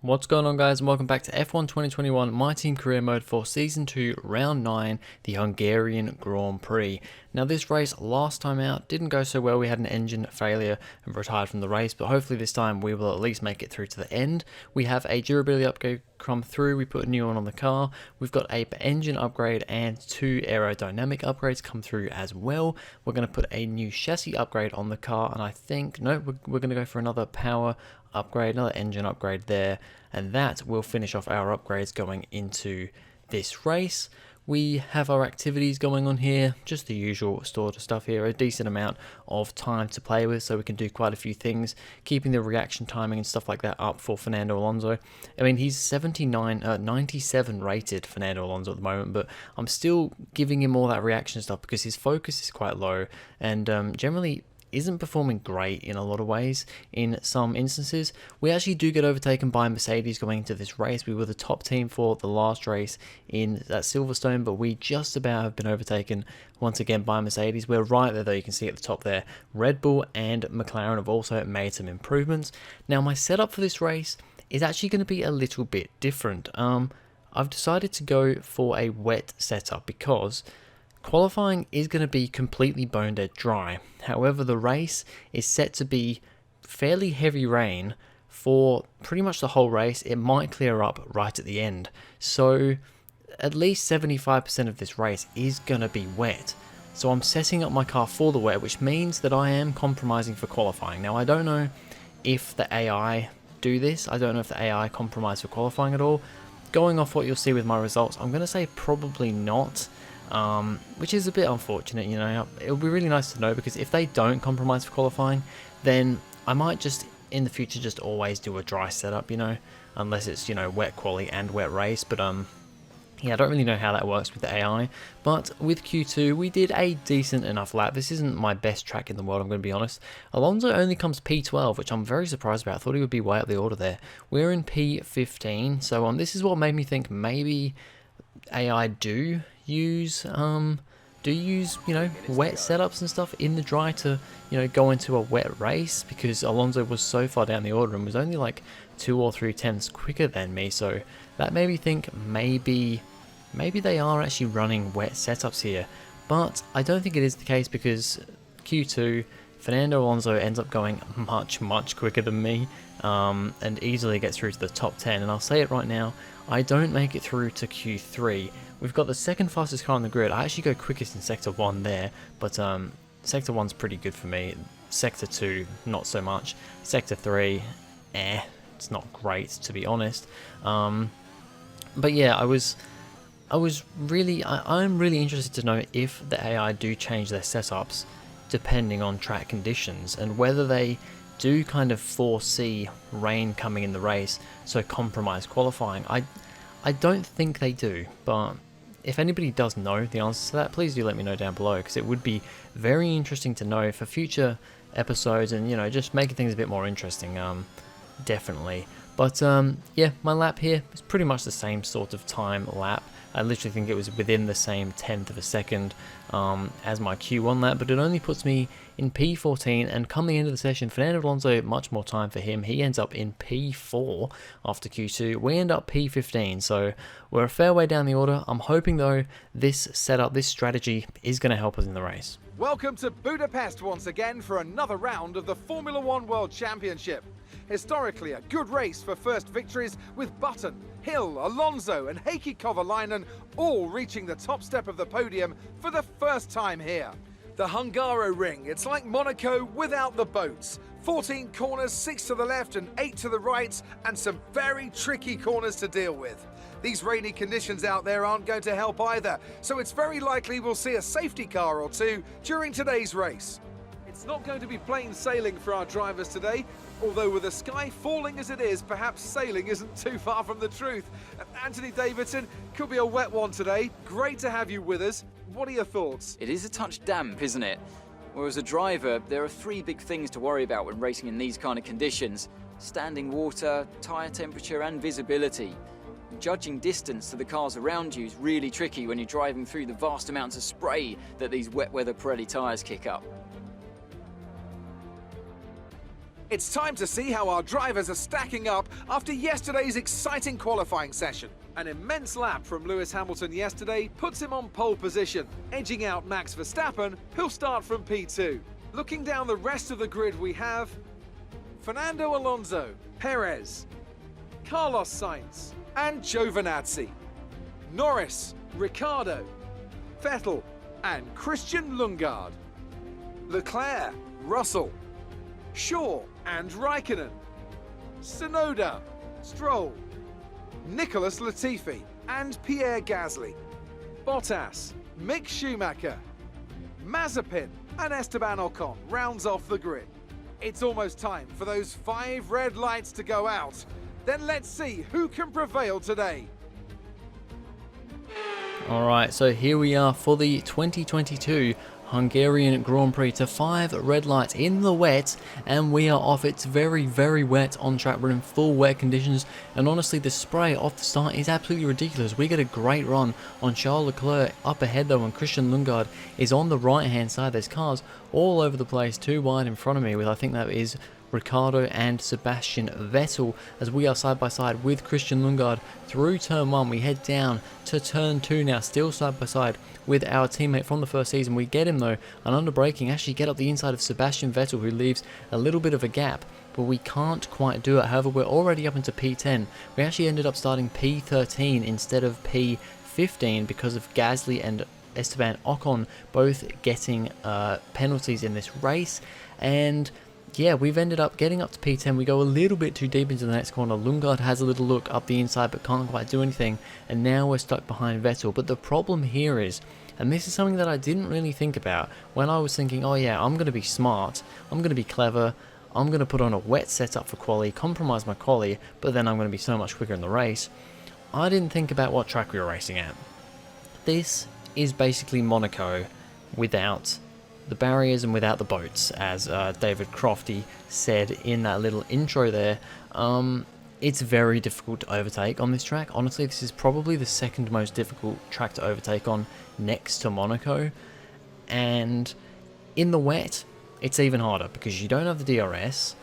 What's going on, guys, and welcome back to F1 2021 My Team Career Mode for Season 2 Round 9, the Hungarian Grand Prix. Now this race last time out didn't go so well. We had an engine failure and retired from the race, but hopefully this time we will at least make it through to the end. We have a durability upgrade come through, we put a new one on the car, we've got a engine upgrade and 2 aerodynamic upgrades come through as well. We're going to put a new chassis upgrade on the car, and I think, no, we're going to go for another power upgrade, another engine upgrade there, and that will finish off our upgrades going into this race. We have our activities going on here, just the usual sort of stuff here, a decent amount of time to play with, so we can do quite a few things, keeping the reaction timing and stuff like that up for Fernando Alonso. I mean, he's 97 rated, Fernando Alonso, at the moment, but I'm still giving him all that reaction stuff because his focus is quite low, and generally isn't performing great in a lot of ways. In some instances, we actually do get overtaken by Mercedes going into this race. We were the top team for the last race in that Silverstone, but we just about have been overtaken once again by Mercedes. We're right there though, you can see at the top there. Red Bull and McLaren have also made some improvements. Now my setup for this race is actually going to be a little bit different. I've decided to go for a wet setup because qualifying is going to be completely bone dead dry. However, the race is set to be fairly heavy rain for pretty much the whole race. It might clear up right at the end. So at least 75% of this race is going to be wet. So I'm setting up my car for the wet, which means that I am compromising for qualifying. Now, I don't know if the AI do this. I don't know if the AI compromise for qualifying at all. Going off what you'll see with my results, I'm going to say probably not. Which is a bit unfortunate, you know. It would be really nice to know, because if they don't compromise for qualifying, then I might just in the future just always do a dry setup, you know, unless it's, you know, wet quali and wet race. But yeah, I don't really know how that works with the AI. But with Q2, we did a decent enough lap. This isn't my best track in the world, I'm going to be honest. Alonso only comes P12, which I'm very surprised about. I thought he would be way up the order there. We're in P15, so this is what made me think maybe AI do use you know, wet setups and stuff in the dry to, you know, go into a wet race, because Alonso was so far down the order and was only like 2 or 3 tenths quicker than me. So that made me think maybe they are actually running wet setups here, but I don't think it is the case, because Q2 Fernando Alonso ends up going much quicker than me, and easily gets through to the top 10. And I'll say it right now, I don't make it through to Q3. We've got the second fastest car on the grid. I actually go quickest in Sector 1 there, but Sector 1's pretty good for me. Sector 2, not so much. Sector 3, it's not great, to be honest. But yeah, I'm really interested to know if the AI do change their setups depending on track conditions, and whether they do kind of foresee rain coming in the race, so compromise qualifying. I don't think they do, but if anybody does know the answer to that, please do let me know down below, because it would be very interesting to know for future episodes, and, you know, just making things a bit more interesting, definitely. But yeah, my lap here is pretty much the same sort of time lap. I literally think it was within the same tenth of a second as my Q1 lap, but it only puts me in P14, and coming into the session, Fernando Alonso, much more time for him. He ends up in P4 after Q2. We end up P15, so we're a fair way down the order. I'm hoping, though, this setup, this strategy is going to help us in the race. Welcome to Budapest once again for another round of the Formula One World Championship. Historically, a good race for first victories, with Button, Hill, Alonso and Heikki Kovalainen all reaching the top step of the podium for the first time here. The Hungaroring, it's like Monaco without the boats. 14 corners, 6 to the left and 8 to the right, and some very tricky corners to deal with. These rainy conditions out there aren't going to help either, so it's very likely we'll see a safety car or two during today's race. It's not going to be plain sailing for our drivers today, although with the sky falling as it is, perhaps sailing isn't too far from the truth. Anthony Davidson, could be a wet one today. Great to have you with us. What are your thoughts? It is a touch damp, isn't it? Well, as a driver, there are 3 big things to worry about when racing in these kind of conditions: standing water, tyre temperature and visibility. Judging distance to the cars around you is really tricky when you're driving through the vast amounts of spray that these wet weather Pirelli tyres kick up. It's time to see how our drivers are stacking up after yesterday's exciting qualifying session. An immense lap from Lewis Hamilton yesterday puts him on pole position, edging out Max Verstappen, who'll start from P2. Looking down the rest of the grid, we have Fernando Alonso, Perez, Carlos Sainz, and Giovinazzi, Norris, Ricciardo, Vettel, and Christian Lundgaard, Leclerc, Russell, Shaw and Raikkonen, Tsunoda, Stroll, Nicholas Latifi and Pierre Gasly, Bottas, Mick Schumacher, Mazepin and Esteban Ocon rounds off the grid. It's almost time for those 5 red lights to go out. Then let's see who can prevail today. Alright, so here we are for the 2022 Hungarian Grand Prix to 5 red lights in the wet, and we are off. It's very, very wet on track. We're in full wet conditions, and honestly the spray off the start is absolutely ridiculous. We get a great run on Charles Leclerc up ahead though, and Christian Lundgaard is on the right hand side. There's cars all over the place, 2 wide in front of me, with I think that is Ricciardo and Sebastian Vettel, as we are side by side with Christian Lundgaard through turn 1. We head down to turn 2 now, still side by side with our teammate from the first season. We get him though, and under braking actually get up the inside of Sebastian Vettel, who leaves a little bit of a gap, but we can't quite do it. However, we're already up into P10. We actually ended up starting P13 instead of P15 because of Gasly and Esteban Ocon both getting penalties in this race. And yeah, we've ended up getting up to P10. We go a little bit too deep into the next corner. Lundgaard has a little look up the inside but can't quite do anything, and now we're stuck behind Vettel. But the problem here is, and this is something that I didn't really think about when I was thinking, oh yeah, I'm going to be smart, I'm going to be clever, I'm going to put on a wet setup for quali, compromise my quali, but then I'm going to be so much quicker in the race. I didn't think about what track we were racing at. This is basically Monaco without the barriers and without the boats, as David Crofty said in that little intro there. It's very difficult to overtake on this track. Honestly, this is probably the second most difficult track to overtake on, next to Monaco. And in the wet, it's even harder because you don't have the DRS.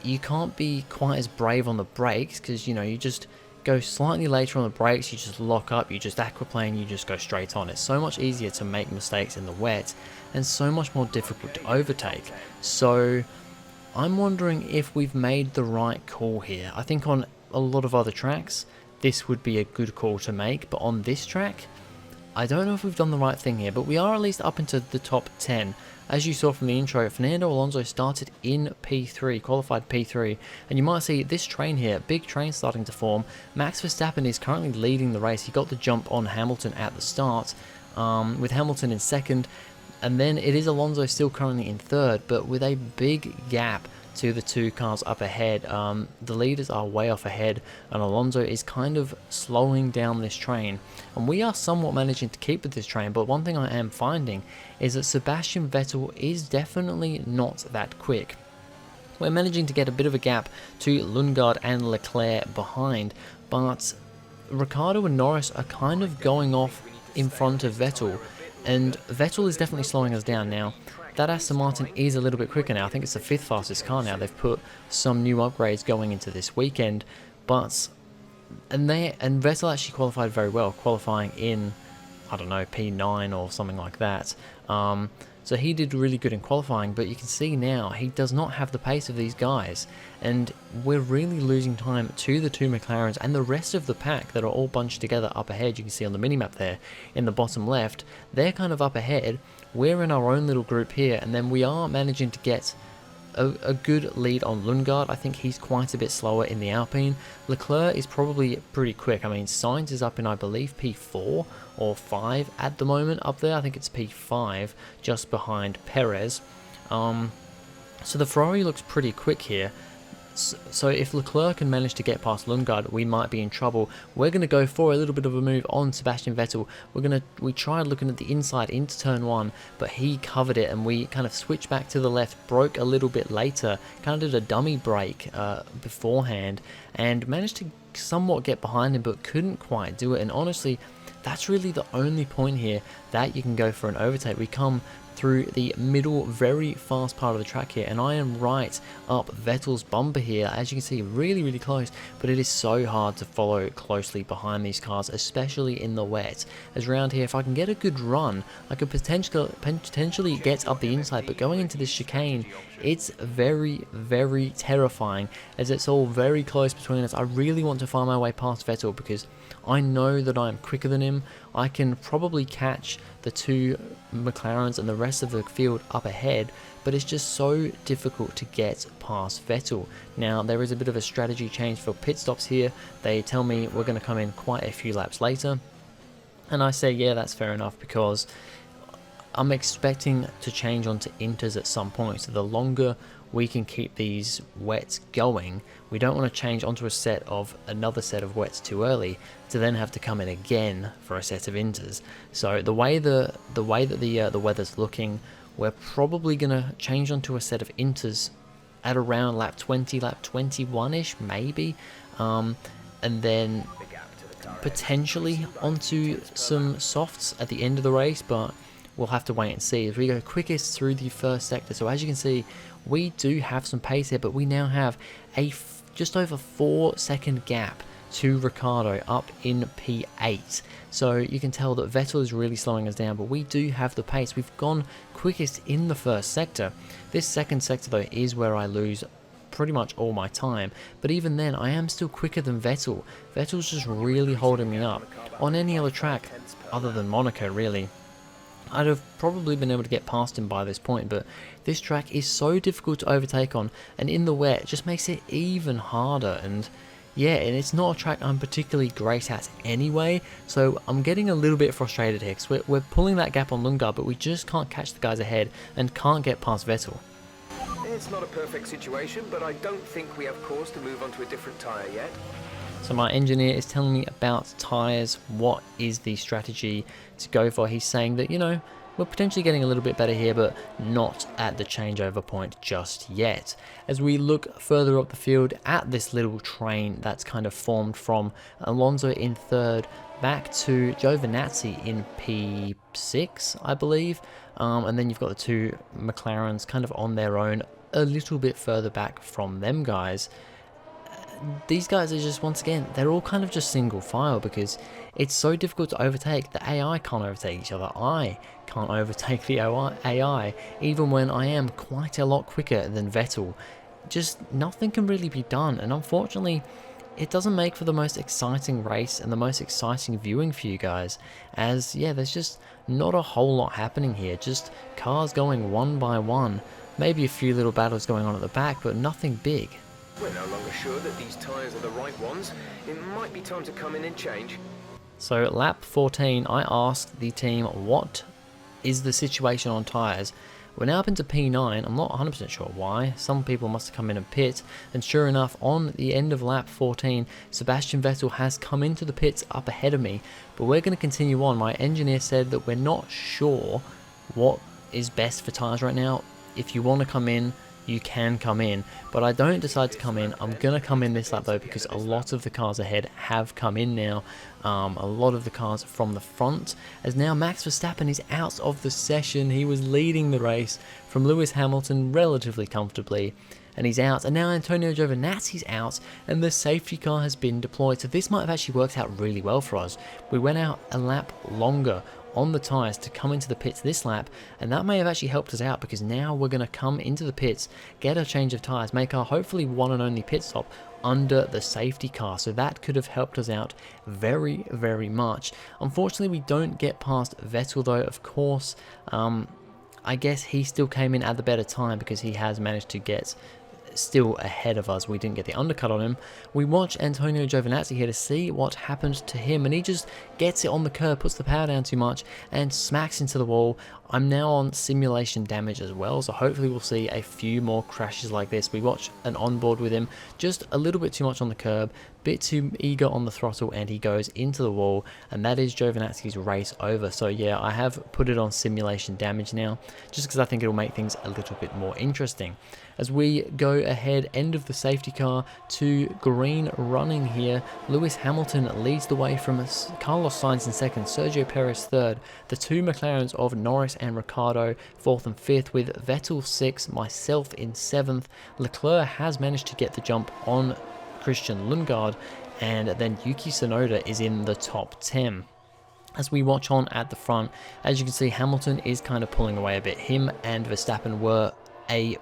You can't be quite as brave on the brakes because, you know, you just go slightly later on the brakes, you just lock up, you just aquaplane, you just go straight on. It's so much easier to make mistakes in the wet and so much more difficult to overtake. So I'm wondering if we've made the right call here. I think on a lot of other tracks this would be a good call to make, but on this track I don't know if we've done the right thing here. But we are at least up into the top 10. As you saw from the intro, Fernando Alonso started in P3, qualified P3, and you might see this train here, big train starting to form. Max Verstappen is currently leading the race. He got the jump on Hamilton at the start, with Hamilton in second, and then it is Alonso still currently in third, but with a big gap to the 2 cars up ahead. The leaders are way off ahead, and Alonso is kind of slowing down this train, and we are somewhat managing to keep with this train. But one thing I am finding is that Sebastian Vettel is definitely not that quick. We're managing to get a bit of a gap to Lundgaard and Leclerc behind, but Ricciardo and Norris are kind of going off in front of Vettel, and Vettel is definitely slowing us down now. That Aston Martin is a little bit quicker now. I think it's the 5th fastest car now. They've put some new upgrades going into this weekend, and Vettel actually qualified very well, qualifying in, I don't know, P9 or something like that. So he did really good in qualifying, but you can see now he does not have the pace of these guys, and we're really losing time to the 2 McLarens and the rest of the pack that are all bunched together up ahead. You can see on the minimap there in the bottom left, they're kind of up ahead. We're in our own little group here, and then we are managing to get a good lead on Lundgaard. I think he's quite a bit slower in the Alpine. Leclerc is probably pretty quick. I mean, Sainz is up in, I believe, P4 or 5 at the moment up there. I think it's P5, just behind Perez. So the Ferrari looks pretty quick here. So if Leclerc can manage to get past Lundgaard, we might be in trouble. We're going to go for a little bit of a move on Sebastian Vettel. We tried looking at the inside into turn 1, but he covered it, and we kind of switched back to the left, broke a little bit later, kind of did a dummy brake beforehand, and managed to somewhat get behind him, but couldn't quite do it. And honestly, that's really the only point here that you can go for an overtake. We come through the middle, very fast part of the track here, and I am right up Vettel's bumper here. As you can see, really, really close, but it is so hard to follow closely behind these cars, especially in the wet. As around here, if I can get a good run, I could potentially get up the inside, but going into this chicane, it's very, very terrifying, as it's all very close between us. I really want to find my way past Vettel because I know that I'm quicker than him. I can probably catch the two McLarens and the rest of the field up ahead, but it's just so difficult to get past Vettel. Now, there is a bit of a strategy change for pit stops here. They tell me we're going to come in quite a few laps later, and I say, yeah, that's fair enough, because I'm expecting to change onto inters at some point. So the longer we can keep these wets going, we don't want to change onto another set of wets too early to then have to come in again for a set of inters. So the way that the weather's looking, we're probably gonna change onto a set of inters at around lap 20, lap 21ish maybe, and then potentially onto some softs at the end of the race, but we'll have to wait and see as we go quickest through the first sector. So as you can see, we do have some pace here, but we now have a just over 4-second gap to Ricciardo up in P8. So you can tell that Vettel is really slowing us down, but we do have the pace. We've gone quickest in the first sector. This second sector though is where I lose pretty much all my time, but even then I am still quicker than Vettel. Vettel's just really holding me up. On any other track other than Monaco really, I'd have probably been able to get past him by this point, but this track is so difficult to overtake on, and in the wet it just makes it even harder. And yeah, and it's not a track I'm particularly great at anyway, so I'm getting a little bit frustrated here because we're pulling that gap on Lundgaard, but we just can't catch the guys ahead and can't get past Vettel. It's not a perfect situation, but I don't think we have cause to move on to a different tyre yet. So my engineer is telling me about tyres, what is the strategy to go for. He's saying that, you know, we're potentially getting a little bit better here, but not at the changeover point just yet. As we look further up the field at this little train that's kind of formed from Alonso in third back to Giovinazzi in P6, I believe. And then you've got the two McLarens kind of on their own, a little bit further back from them guys. These guys are just, once again, they're all kind of just single file because it's so difficult to overtake. The AI can't overtake each other. I can't overtake the AI, even when I am quite a lot quicker than Vettel. Just nothing can really be done, and unfortunately, it doesn't make for the most exciting race and the most exciting viewing for you guys, as yeah, there's just not a whole lot happening here. Just cars going one by one, maybe a few little battles going on at the back, but nothing big. We're no longer sure that these tyres are the right ones. It might be time to come in and change. So lap 14, I asked the team what is the situation on tyres. We're now up into P9. I'm not 100% sure why. Some people must have come in and pit, and sure enough, on the end of lap 14, Sebastian Vettel has come into the pits up ahead of me, but we're going to continue on. My engineer said that we're not sure what is best for tyres right now. If you want to come in, you can come in, but I don't decide to come in. I'm gonna come in this lap though, because a lot of the cars ahead have come in now. A lot of the cars from the front, as now Max Verstappen is out of the session. He was leading the race from Lewis Hamilton relatively comfortably, and he's out, and now Antonio Giovinazzi's out, and the safety car has been deployed. So this might have actually worked out really well for us. We went out a lap longer on the tyres to come into the pits this lap, and that may have actually helped us out, because now we're going to come into the pits, get a change of tyres, make our hopefully one and only pit stop under the safety car. So that could have helped us out very, very much. Unfortunately, we don't get past Vettel though, of course. I guess he still came in at the better time because he has managed to get still ahead of us. We didn't get the undercut on him. We watch Antonio Giovinazzi here to see what happened to him, and he just gets it on the curb, puts the power down too much, and smacks into the wall. I'm now on simulation damage as well, so hopefully we'll see a few more crashes like this. We watch an onboard with him, just a little bit too much on the curb, bit too eager on the throttle, and he goes into the wall, and that is Giovinazzi's race over. So yeah, I have put it on simulation damage now, just because I think it'll make things a little bit more interesting. As we go ahead, end of the safety car to green running here. Lewis Hamilton leads the way from Carlos Sainz in second, Sergio Perez third. The two McLarens of Norris and Ricciardo fourth and fifth, with Vettel sixth, myself in seventh. Leclerc has managed to get the jump on Christian Lundgaard, and then Yuki Tsunoda is in the top 10. As we watch on at the front, as you can see, Hamilton is kind of pulling away a bit. Him and Verstappen were a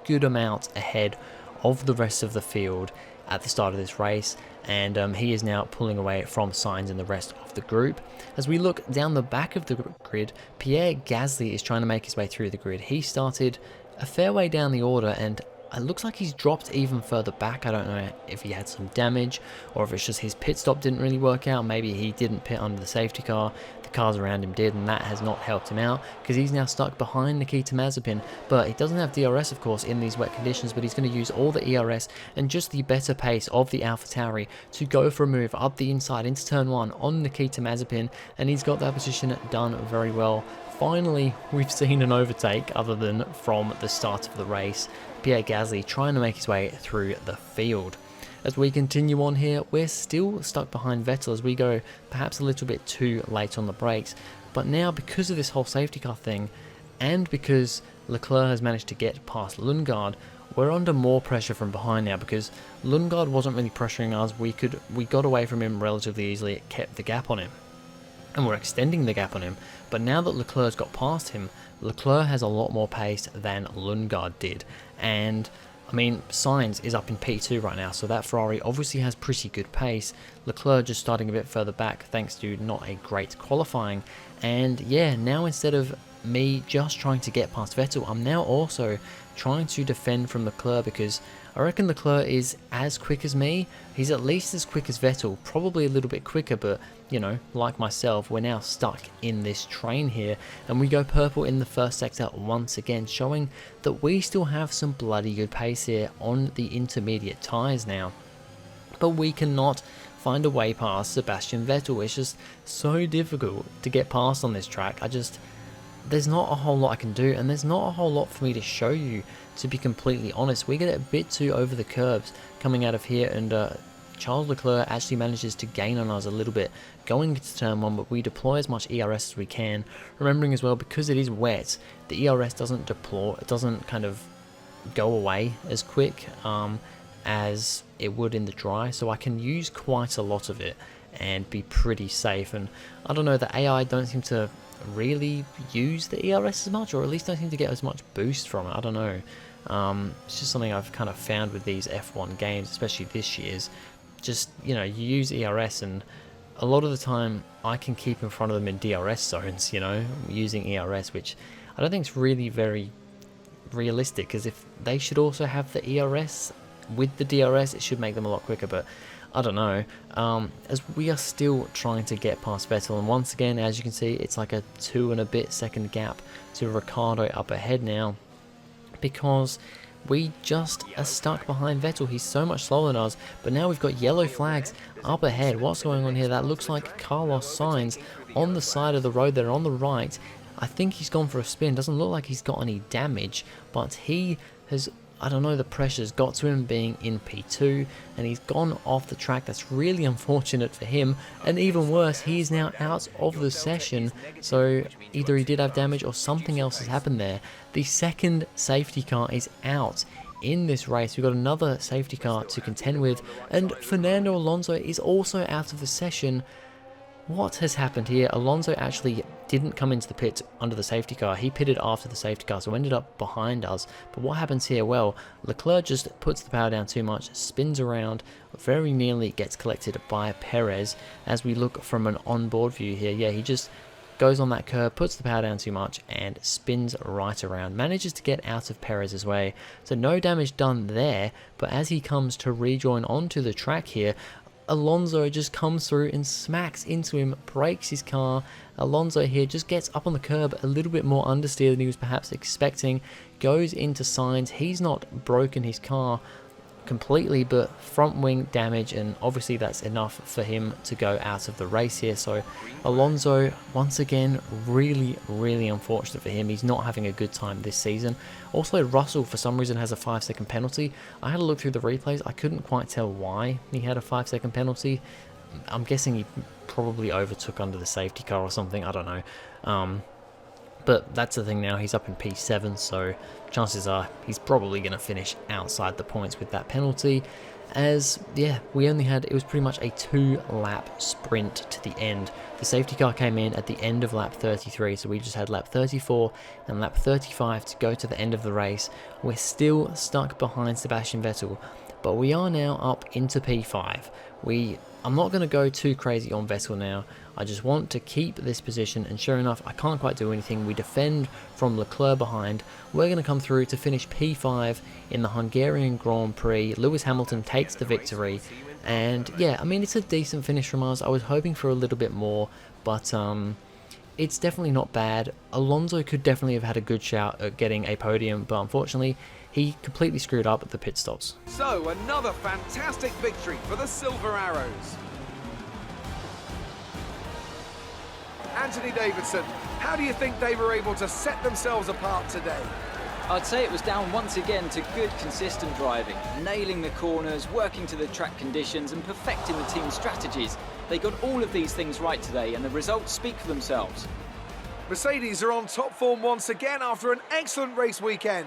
good amount ahead of the rest of the field at the start of this race, and he is now pulling away from Sainz and the rest of the group. As we look down the back of the grid, Pierre Gasly is trying to make his way through the grid. He started a fair way down the order, and it looks like he's dropped even further back. I don't know if he had some damage or if it's just his pit stop didn't really work out. Maybe he didn't pit under the safety car. The cars around him did, and that has not helped him out because he's now stuck behind Nikita Mazepin. But he doesn't have DRS, of course, in these wet conditions, but he's going to use all the ERS and just the better pace of the AlphaTauri to go for a move up the inside into turn 1 on Nikita Mazepin, and he's got that position done very well. Finally, we've seen an overtake other than from the start of the race. Pierre Gasly trying to make his way through the field. As we continue on here, we're still stuck behind Vettel as we go perhaps a little bit too late on the brakes. But now, because of this whole safety car thing, and because Leclerc has managed to get past Lundgaard, we're under more pressure from behind now, because Lundgaard wasn't really pressuring us. We got away from him relatively easily. It kept the gap on him, and we're extending the gap on him. But now that Leclerc's got past him, Leclerc has a lot more pace than Lundgaard did. And I mean, Sainz is up in P2 right now, so that Ferrari obviously has pretty good pace. Leclerc just starting a bit further back thanks to not a great qualifying. And yeah, now instead of me just trying to get past Vettel, I'm now also trying to defend from Leclerc, because I reckon Leclerc is as quick as me. He's at least as quick as Vettel, probably a little bit quicker, but you know, like myself, we're now stuck in this train here, and we go purple in the first sector once again, showing that we still have some bloody good pace here on the intermediate tyres now. But we cannot find a way past Sebastian Vettel. It's just so difficult to get past on this track. There's not a whole lot I can do, and there's not a whole lot for me to show you, to be completely honest. We get a bit too over the curbs coming out of here, and Charles Leclerc actually manages to gain on us a little bit going into turn 1, but we deploy as much ERS as we can, remembering as well, because it is wet, the ERS doesn't kind of go away as quick as it would in the dry, so I can use quite a lot of it and be pretty safe. And I don't know, the AI don't seem to really use the ERS as much, or at least don't seem to get as much boost from it. I don't know. It's just something I've kind of found with these F1 games, especially this year's. Just, you know, you use ERS, and a lot of the time I can keep in front of them in DRS zones, you know, using ERS, which I don't think is really very realistic, because if they should also have the ERS with the DRS, it should make them a lot quicker, but I don't know. As we are still trying to get past Vettel, and once again, as you can see, it's like a 2 and a bit second gap to Ricciardo up ahead now, because we just are stuck behind Vettel. He's so much slower than us, but now we've got yellow flags up ahead. What's going on here? That looks like Carlos Sainz on the side of the road there on the right. I think he's gone for a spin. Doesn't look like he's got any damage, but he has, I don't know, the pressure's got to him being in P2, and he's gone off the track. That's really unfortunate for him, and even worse, he is now out of the session, so either he did have damage or something else has happened there. The second safety car is out in this race. We've got another safety car to contend with, and Fernando Alonso is also out of the session. What has happened here? Alonso actually didn't come into the pit under the safety car. He pitted after the safety car, so ended up behind us. But what happens here? Well, Leclerc just puts the power down too much, spins around, very nearly gets collected by Perez. As we look from an onboard view here, yeah, he just goes on that curve, puts the power down too much, and spins right around. Manages to get out of Perez's way. So no damage done there, but as he comes to rejoin onto the track here, Alonso just comes through and smacks into him, breaks his car. Alonso here just gets up on the curb a little bit more understeer than he was perhaps expecting, goes into Sainz. He's not broken his car, completely, but front wing damage, and obviously that's enough for him to go out of the race here. So Alonso, once again, really unfortunate for him. He's not having a good time this season. Also, Russell for some reason has a 5-second penalty. I had a look through the replays. I couldn't quite tell why he had a 5-second penalty. I'm guessing he probably overtook under the safety car or something, I don't know. But that's the thing now, he's up in P7, so chances are he's probably going to finish outside the points with that penalty. As, yeah, we only had, it was pretty much a 2-lap sprint to the end. The safety car came in at the end of lap 33, so we just had lap 34 and lap 35 to go to the end of the race. We're still stuck behind Sebastian Vettel, but we are now up into P5. I'm not going to go too crazy on Vettel now. I just want to keep this position, and sure enough, I can't quite do anything. We defend from Leclerc behind. We're going to come through to finish P5 in the Hungarian Grand Prix. Lewis Hamilton takes the victory, and yeah, I mean, it's a decent finish from us. I was hoping for a little bit more, but it's definitely not bad. Alonso could definitely have had a good shout at getting a podium, but unfortunately, he completely screwed up at the pit stops. So, another fantastic victory for the Silver Arrows. Anthony Davidson, how do you think they were able to set themselves apart today? I'd say it was down once again to good, consistent driving, nailing the corners, working to the track conditions and perfecting the team's strategies. They got all of these things right today, and the results speak for themselves. Mercedes are on top form once again after an excellent race weekend.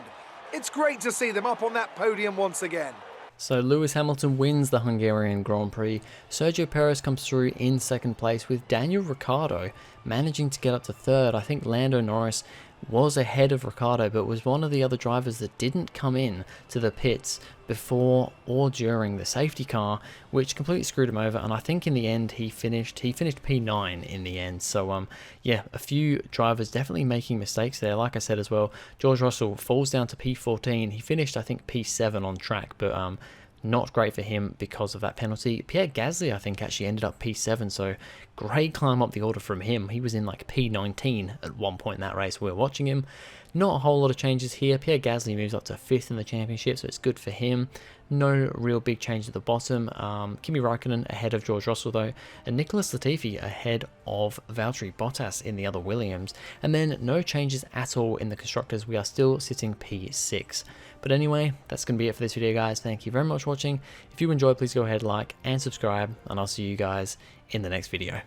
It's great to see them up on that podium once again. So Lewis Hamilton wins the Hungarian Grand Prix. Sergio Perez comes through in second place, with Daniel Ricciardo managing to get up to third. I think Lando Norris was ahead of Ricciardo, but was one of the other drivers that didn't come in to the pits before or during the safety car, which completely screwed him over. And I think in the end he finished P9 in the end. So yeah, a few drivers definitely making mistakes there. Like I said as well, George Russell falls down to P14. He finished, I think, P7 on track, but not great for him because of that penalty. Pierre Gasly, I think, actually ended up P7, so great climb up the order from him. He was in like P19 at one point in that race. We were watching him. Not a whole lot of changes here. Pierre Gasly moves up to 5th in the championship, so it's good for him. No real big change at the bottom. Kimi Raikkonen ahead of George Russell though, and Nicholas Latifi ahead of Valtteri Bottas in the other Williams. And then no changes at all in the constructors. We are still sitting P6. But anyway, that's going to be it for this video, guys. Thank you very much for watching. If you enjoyed, please go ahead, like and subscribe, and I'll see you guys in the next video.